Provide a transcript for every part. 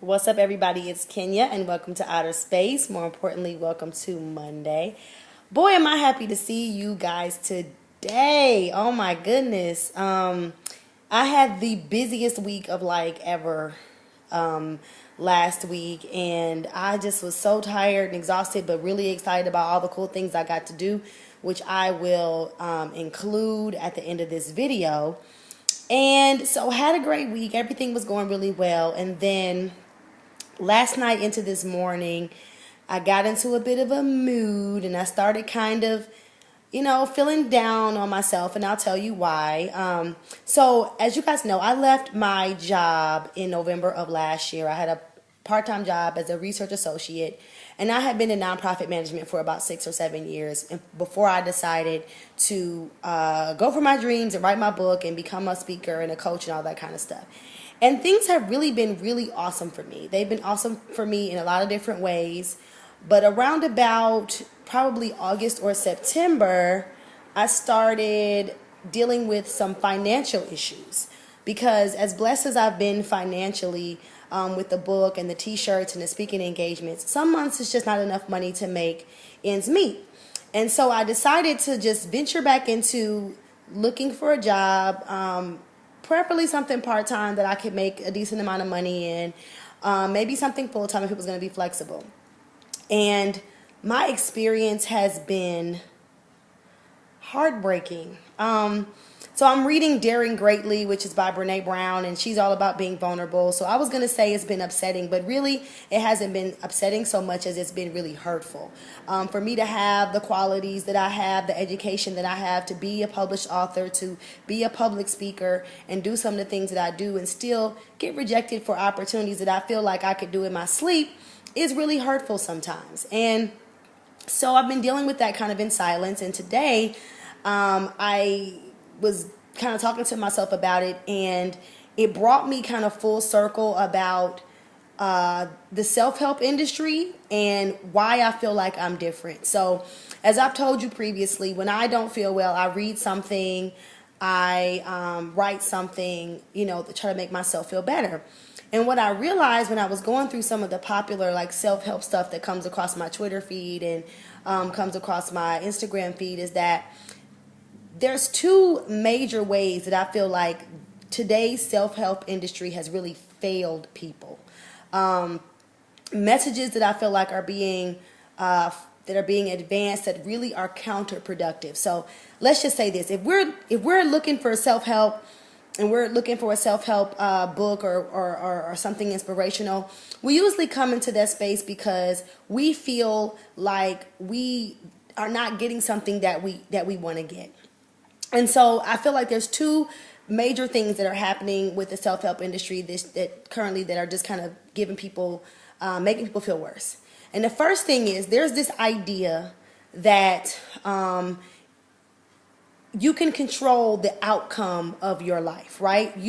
What's up, everybody? It's Kenya, and welcome to Outer Space. More importantly, welcome to Monday. Boy, am I happy to see you guys today. Oh my goodness. I had the busiest week of ever last week, and I just was so tired and exhausted, but really excited about all the cool things I got to do, which I will include at the end of this video. And so had a great week. Everything was going really well. And then last night into this morning, I got into a bit of a mood and I started kind of, feeling down on myself. And I'll tell you why. So as you guys know, I left my job in November of last year. I had a part-time job as a research associate, and I had been in nonprofit management for about 6 or 7 years before I decided to go for my dreams and write my book and become a speaker and a coach and all that kind of stuff. And things have really been really awesome for me. They've been awesome for me in a lot of different ways. But around about probably August or September, I started dealing with some financial issues. Because as blessed as I've been financially with the book and the t-shirts and the speaking engagements, some months it's just not enough money to make ends meet. And so I decided to just venture back into looking for a job, preferably something part-time that I could make a decent amount of money in, maybe something full-time if it was going to be flexible. And my experience has been heartbreaking. So I'm reading Daring Greatly, which is by Brene Brown, and she's all about being vulnerable. So I was going to say it's been upsetting, but really it hasn't been upsetting so much as it's been really hurtful. For me to have the qualities that I have, the education that I have, to be a published author, to be a public speaker, and do some of the things that I do and still get rejected for opportunities that I feel like I could do in my sleep is really hurtful sometimes. And so I've been dealing with that kind of in silence. And today I was kind of talking to myself about it, and it brought me kind of full circle about the self-help industry and why I feel like I'm different. So as I've told you previously, when I don't feel well, I read something, I write something, to try to make myself feel better. And what I realized when I was going through some of the popular self-help stuff that comes across my Twitter feed and comes across my Instagram feed is that there's two major ways that I feel like today's self-help industry has really failed people. Messages that I feel like are being advanced that really are counterproductive. So let's just say this: if we're looking for self-help and we're looking for a self-help book or something inspirational, we usually come into that space because we feel like we are not getting something that we want to get. And so I feel like there's two major things that are happening with the self-help industry that currently are just kind of giving people, making people feel worse. And the first thing is there's this idea that you can control the outcome of your life, right? If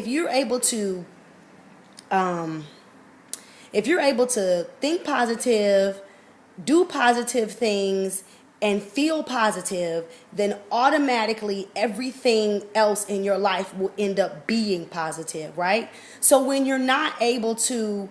you're able to think positive, do positive things, and feel positive, then automatically everything else in your life will end up being positive, right? So when you're not able to,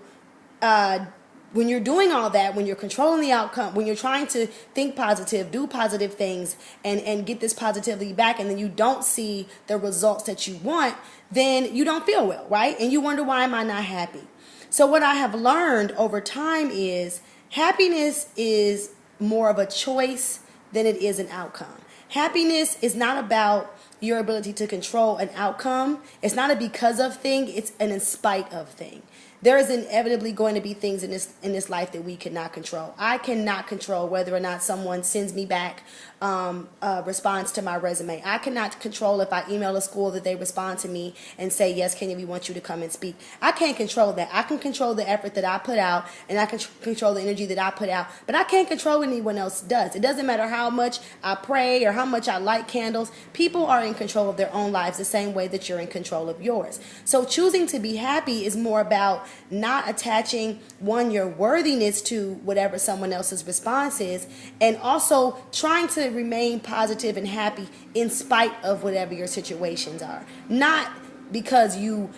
when you're doing all that, when you're controlling the outcome, when you're trying to think positive, do positive things, and get this positivity back, and then you don't see the results that you want, then you don't feel well, right? And you wonder, why am I not happy? So what I have learned over time is happiness is more of a choice than it is an outcome. Happiness is not about your ability to control an outcome. It's not a because of thing, it's an in spite of thing. There is inevitably going to be things in this life that we cannot control. I cannot control whether or not someone sends me back a response to my resume. I cannot control if I email a school that they respond to me and say, yes, Kenya, we want you to come and speak. I can't control that. I can control the effort that I put out, and I can control the energy that I put out, but I can't control what anyone else does. It doesn't matter how much I pray or how much I light candles. People are in control of their own lives the same way that you're in control of yours. So choosing to be happy is more about not attaching your worthiness to whatever someone else's response is, and also trying to remain positive and happy in spite of whatever your situations are. Not because you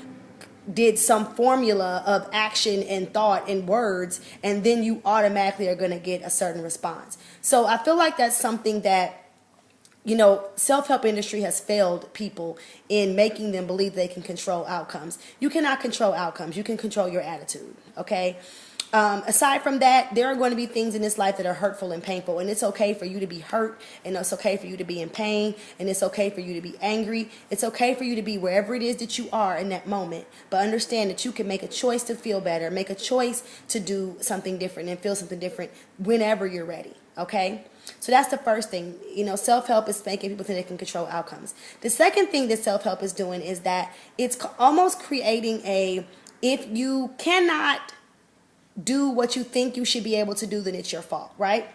did some formula of action and thought and words, and then you automatically are going to get a certain response. So I feel like that's something that, self-help industry has failed people in making them believe they can control outcomes. You cannot control outcomes. You can control your attitude, okay? Aside from that, there are going to be things in this life that are hurtful and painful, and it's okay for you to be hurt, and it's okay for you to be in pain, and it's okay for you to be angry. It's okay for you to be wherever it is that you are in that moment, but understand that you can make a choice to feel better, make a choice to do something different and feel something different whenever you're ready, okay? So that's the first thing. Self-help is making people think they can control outcomes. The second thing that self-help is doing is that it's almost creating if you cannot do what you think you should be able to do, then it's your fault, right?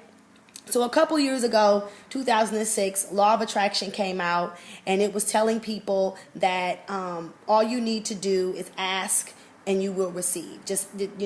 So a couple years ago, 2006, Law of Attraction came out, and it was telling people that all you need to do is ask and you will receive. Just, that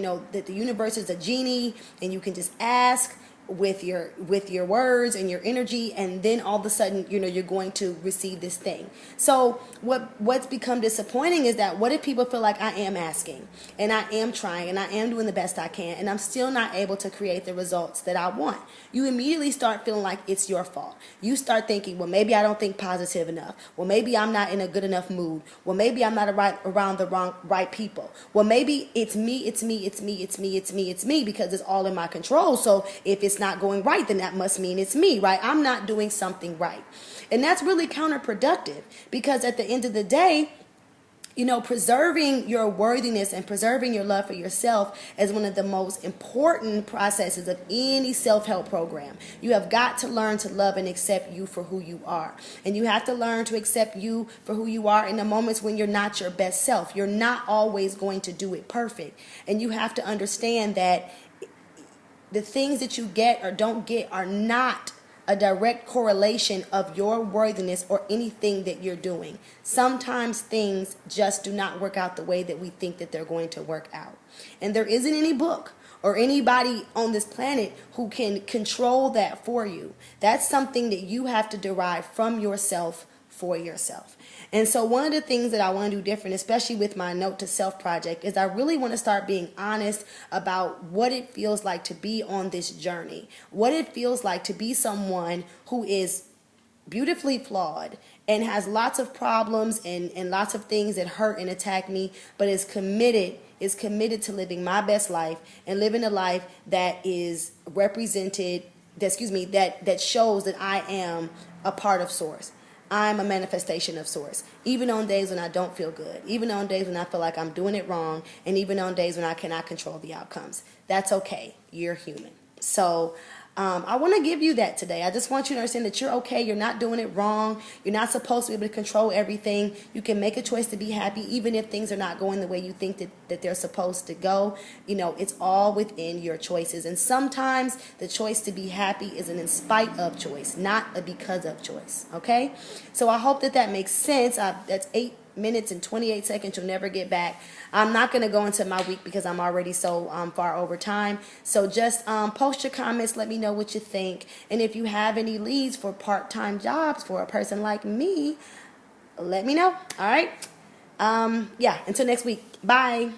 the universe is a genie, and you can just ask with your words and your energy, and then all of a sudden you're going to receive this thing. So what's become disappointing is that, what if people feel like I am asking and I am trying and I am doing the best I can, and I'm still not able to create the results that I want? You immediately start feeling like it's your fault. You start thinking, well, maybe I don't think positive enough. Well, maybe I'm not in a good enough mood. Well, maybe I'm not around the right people. Well, maybe it's me, because it's all in my control. So if it's not going right, then that must mean it's me, right? I'm not doing something right. And that's really counterproductive, because at the end of the day, preserving your worthiness and preserving your love for yourself is one of the most important processes of any self-help program. You have got to learn to love and accept you for who you are. And you have to learn to accept you for who you are in the moments when you're not your best self. You're not always going to do it perfect. And you have to understand that the things that you get or don't get are not a direct correlation of your worthiness or anything that you're doing. Sometimes things just do not work out the way that we think that they're going to work out. And there isn't any book or anybody on this planet who can control that for you. That's something that you have to derive from yourself for yourself. And so one of the things that I want to do different, especially with my Note to Self project, is I really want to start being honest about what it feels like to be on this journey, what it feels like to be someone who is beautifully flawed and has lots of problems and lots of things that hurt and attack me, but is committed to living my best life and living a life that is represented, that shows that I am a part of Source. I'm a manifestation of Source, even on days when I don't feel good, even on days when I feel like I'm doing it wrong, and even on days when I cannot control the outcomes. That's okay. You're human. So I want to give you that today. I just want you to understand that you're okay. You're not doing it wrong. You're not supposed to be able to control everything. You can make a choice to be happy even if things are not going the way you think that they're supposed to go. It's all within your choices. And sometimes the choice to be happy is an in spite of choice, not a because of choice. Okay? So I hope that makes sense. That's 8 minutes and 28 seconds. You'll never get back. I'm not going to go into my week because I'm already so far over time. So just post your comments. Let me know what you think. And if you have any leads for part-time jobs for a person like me, let me know. All right. Until next week. Bye.